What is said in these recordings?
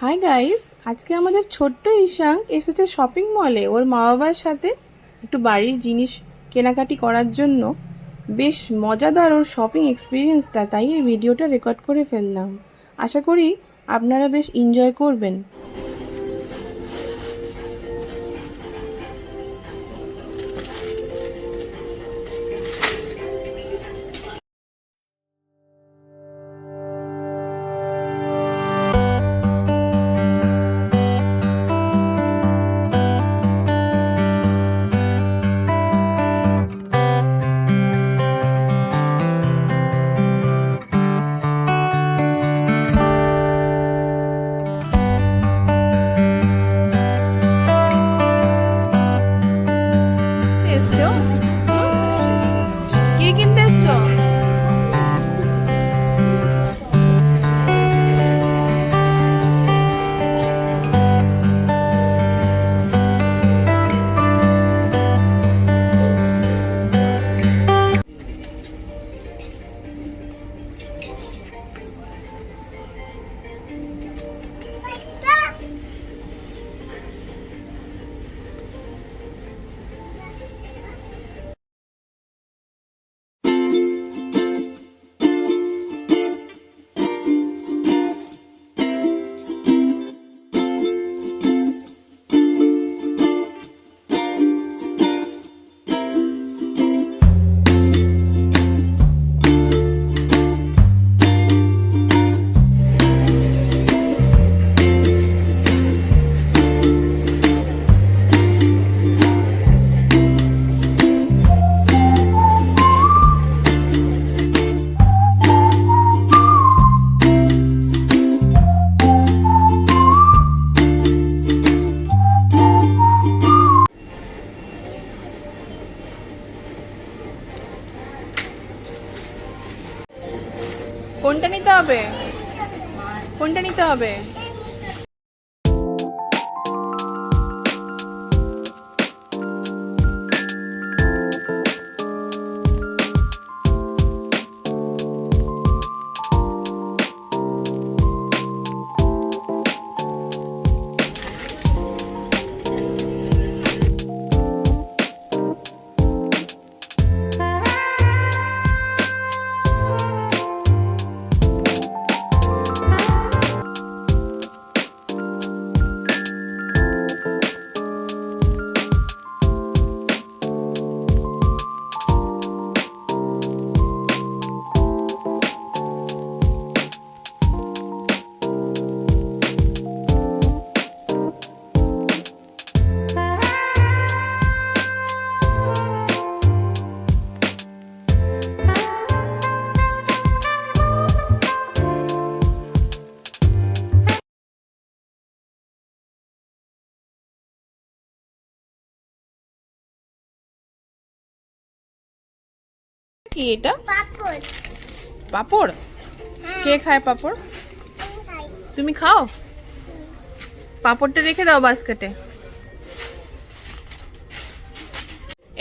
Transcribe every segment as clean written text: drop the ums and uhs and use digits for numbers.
Hi guys, আজকে আমাদের ছোট্ট ঈশান এসেছে শপিং মলে ওর মা বাবার সাথে একটু বাড়ির জিনিস কেনাকাটি করার জন্য। বেশ মজাদার ওর শপিং এক্সপিরিয়েন্সটা, তাই এই ভিডিওটা রেকর্ড করে ফেললাম। আশা করি আপনারা বেশ এনজয় করবেন। এসছো? কি কিনতে এসছো? কোনটা নিতে হবে? কোনটা নিতে হবে? কি এটা? পাপড়। পাপড়? হ্যাঁ, কে খায় পাপড়? আমি খাই। তুমি খাও? পাপড়টা রেখে দাও বাস্কেটে।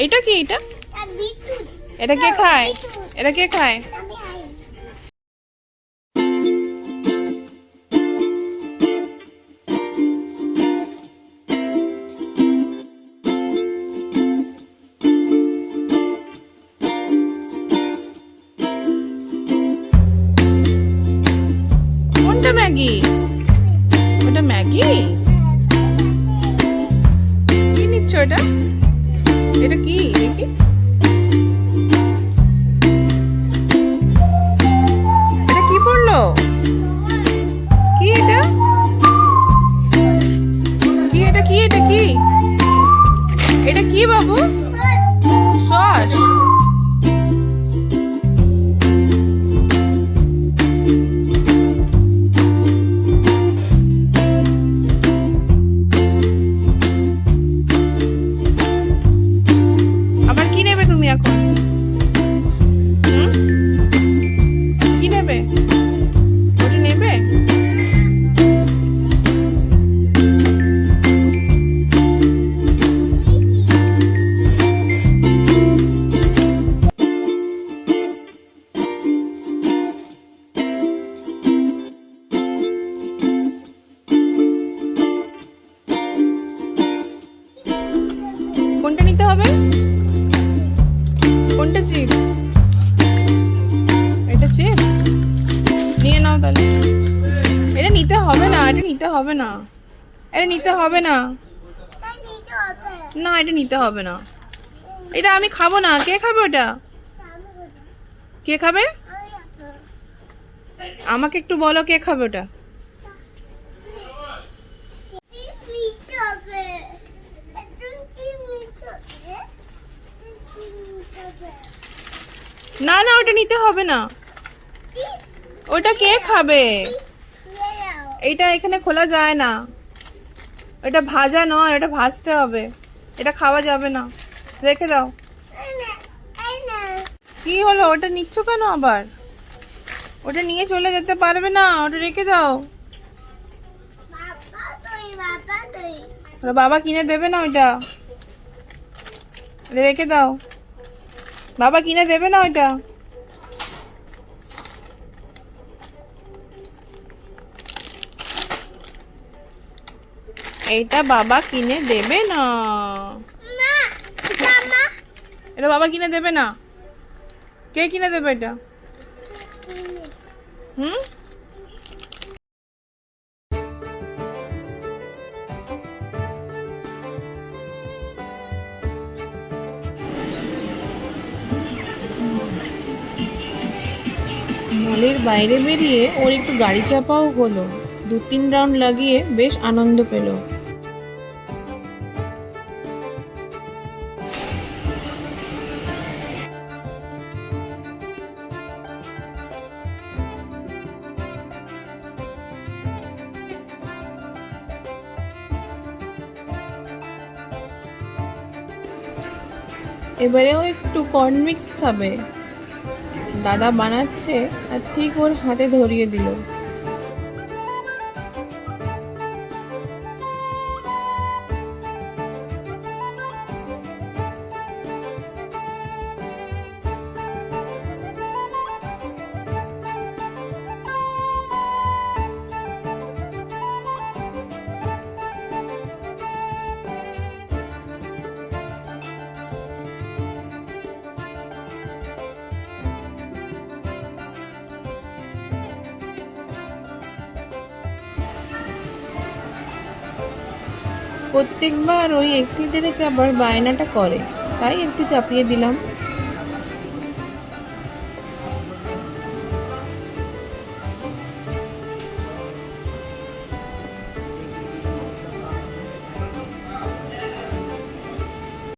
এইটা কি? এটা আর বিটুট। এটা কে খায়? এটা কে খায়? আমি খাই। কোনটা ম্যাগি? ওটা ম্যাগি? কি নিচ্ছ এটা? এটা কি দেখি? এটা কি পড়লো? কি এটা? কি এটা? কি এটা? কি এটা? কি বাবু? সস? হবে? কোনটা চিপস? এটা চিপস? নিয়ে নাও তাহলে। এটা নিতে হবে না, এটা নিতে হবে না, এটা নিতে হবে না। তাই নিতে হবে। না, এটা নিতে হবে না। এটা আমি খাবো না। কে খাবে ওটা? আমি বলবো। কে খাবে? আমি খাবো। আমাকে একটু বলো কে খাবে ওটা? চিপ নিতে হবে। একদম চিপ নিতে হবে। চিপ নিতে হবে। না না, ওটা নিতে হবে না। চিপ ওটা কে খাবে? নিয়ে নাও। এইটা এখানে খোলা যায় না। এটা ভাজা নয়, এটা ভাজতে হবে। এটা খাওয়া যাবে না। রেখে দাও। এই নে, এই নে। কি হলো? ওটা নিচ্ছ কেন আবার? ওটা নিয়ে চলে যেতে পারবে না, ওটা রেখে দাও। বাবা তুই, বাবা তুই। ওটা বাবা কিনে দেবে না ওইটা। ওটা রেখে দাও। বাবা কিনে দেবে না ওইটা। এইটা বাবা কিনে দেবে না। মা, জামা। এটা বাবা কিনে দেবে না। কে কিনে দেবে এটা? হুম? মলের বাইরে বেরিয়ে ওর একটু গাড়ি চাপাও হলো। 2-3 রাউন্ড লাগিয়ে বেশ আনন্দ পেল। এবারেও একটু কর্নমিক্স খাবে। দাদা বানাচ্ছে আর ঠিক ওর হাতে ধরিয়ে দিল। প্রত্যেকবার ওই এক্সিলেটরে চাপার বায়নাটা করে, তাই একটু চাপিয়ে দিলাম।